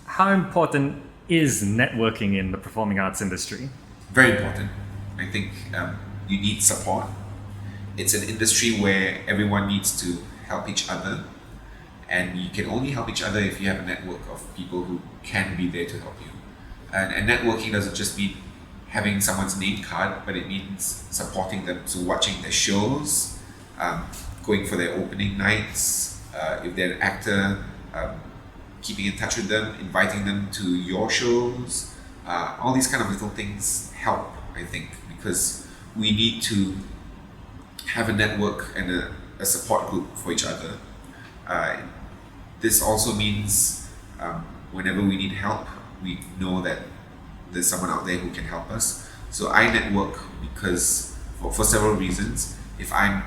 How important is networking in the performing arts industry? Very important. I think you need support. It's an industry where everyone needs to help each other, and you can only help each other if you have a network of people who can be there to help you. And networking doesn't just mean having someone's name card, but it means supporting them. So watching their shows, going for their opening nights, if they're an actor, keeping in touch with them, inviting them to your shows. All these kind of little things help, I think, because we need to have a network and a support group for each other. This also means whenever we need help, we know that there's someone out there who can help us. So I network because for several reasons. If I'm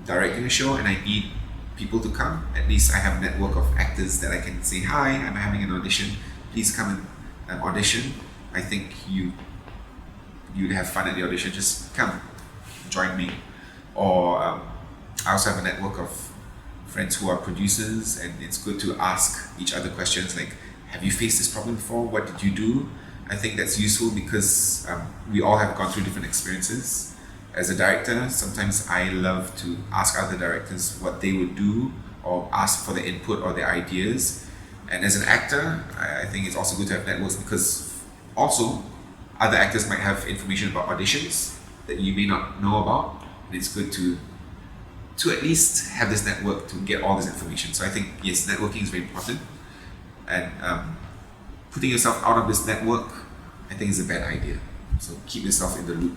directing a show and I need people to come, at least I have a network of actors that I can say, hi, I'm having an audition, please come and audition. I think you'd have fun at the audition, just come, join me. Or I also have a network of friends who are producers, and it's good to ask each other questions like, have you faced this problem before? What did you do? I think that's useful because we all have gone through different experiences. As a director, sometimes I love to ask other directors what they would do or ask for their input or their ideas. And as an actor, I think it's also good to have networks because also other actors might have information about auditions that you may not know about. And it's good to at least have this network to get all this information. So I think, yes, networking is very important. And putting yourself out of this network, I think is a bad idea. So keep yourself in the loop.